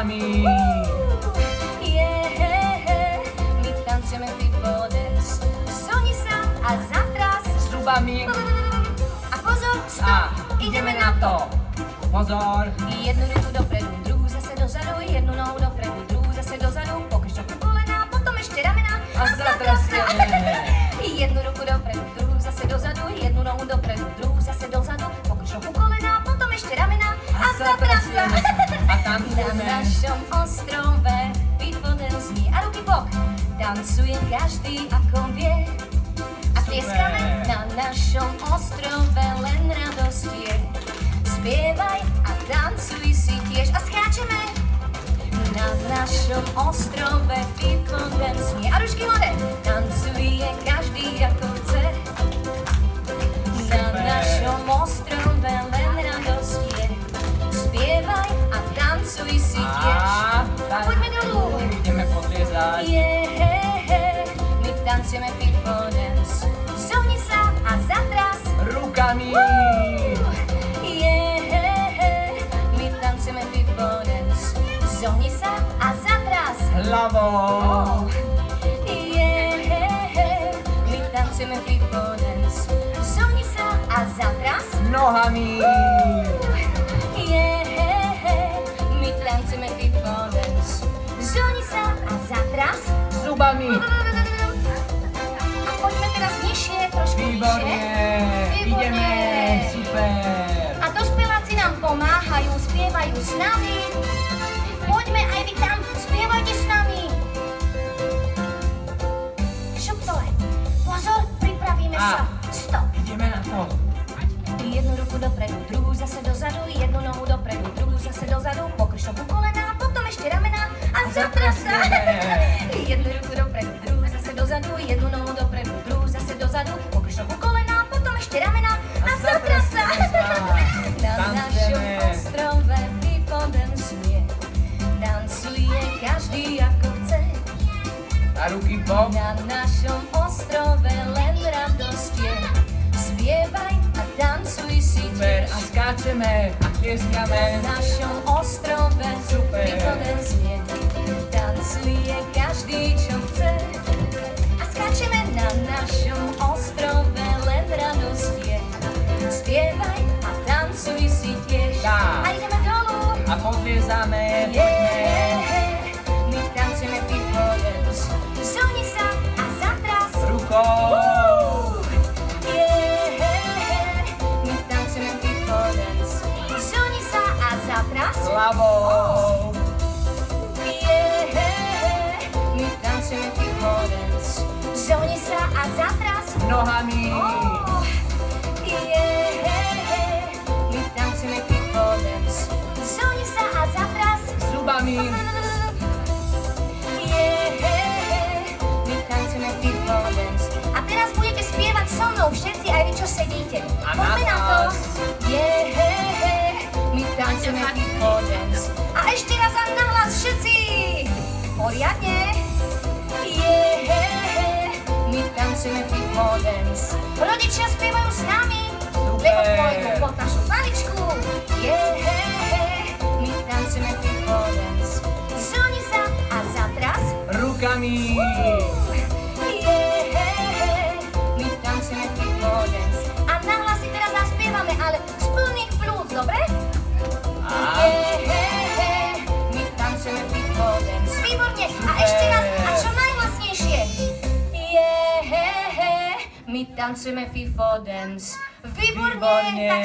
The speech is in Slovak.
nohami. My tancujeme FIFO dance. Zoni sa a zatras Zubami. A pozor, stop, ideme na to. Pozor. Jednu ruku dopredu, druhú zase dozadu, jednu nohu dopredu, druhú zase dozadu, pokryš trochu kolena, potom ešte ramena a zatras sa. Jednu ruku dopredu, druhú zase dozadu, jednu nohu dopredu, druhú zase dozadu, pokryš trochu kolena, potom ešte ramena a zatras sa. A tancujeme. Na našom ostrove FIFO dance znie a ruky bok. Tancuje každý ako vie. A tlieskame na našom ostrove, len radosť je. Spievaj a tancuj si tiež a skáčeme. Na našom ostrove FIFO dance znie a ručky hore. Tancuje každý ako chce. Na našom ostrove len radosť je. Spievaj a tancuj si tiež. A poďme dolu. Ideme podliezať. My tancujeme FIFO dance. Zohni sa a zatras Rukami. My tancujeme FIFO dance. Zohni sa a zatras Hlavou. My tancujeme FIFO dance. Zohni sa a zatras Nohami. My tancujeme FIFO dance. Zohni sa a zatras Zubami. A poďme teraz nižšie, trošku Výborne. nižšie. Ideme. Super. A dospeláci nám pomáhajú, spievajú s nami. Poďme aj vy tam, spievajte s nami. Šup dole. Pozor, pripravíme sa. Stop. Ideme na to. Jednu ruku dopredu, druhú zase dozadu, jednu nohu dopredu, druhú zase dozadu, pokryš trochu kolena, potom ešte ramena a zatras sa. Jednu ruku dopredu, druhú zase dozadu, jednu nohu dopredu, druhú zase dozadu, pokryš trochu kolena, potom ešte ramena a zatras sa. Na našom ostrove FIFO dance znie. Tancuje každý ako chce. A ruky bok. Na našom ostrove len radosť je. Spievaj a tancuj si Super. tiež. A skáčeme. A tlieskame. Na našom ostrove Super. FIFO dance znie. Tancuje každý, čo chce. A skáčeme na našom ostrove, len radosť je. Spievaj a tancuj si tiež. Tak. A ideme dolu. A podliezame. Poďme. My tancujeme FIFO dance. Zohni sa a zatras Rukou. My tancujeme FIFO dance. Zohni sa a zatras Hlavou. My tancujeme FIFO dance. Zohni sa a zatras Nohami. My tancujeme FIFO dance. Zohni sa a zatras Zubami. My tancujeme FIFO dance. A teraz budete spievať so mnou všetci, aj vy, čo sedíte. A Poďme na to. nahlas. My tancujeme FIFO dance. A ešte raz a nahlas všetci. Poriadne. My tancujeme FIFO dance. Rodičia spievajú s nami. Lebo pôjdu po našu paličku. My tancujeme FIFO dance. Zohni sa a zatras Rukami. My tancujeme FIFO dance. A nahlas si teraz zaspievame, ale z plných plúc, dobre? My tancujeme FIFO dance. Výborne. A ešte raz, a čo najhlasnejšie? My tancujeme FIFO dance. Výborne. Výborne.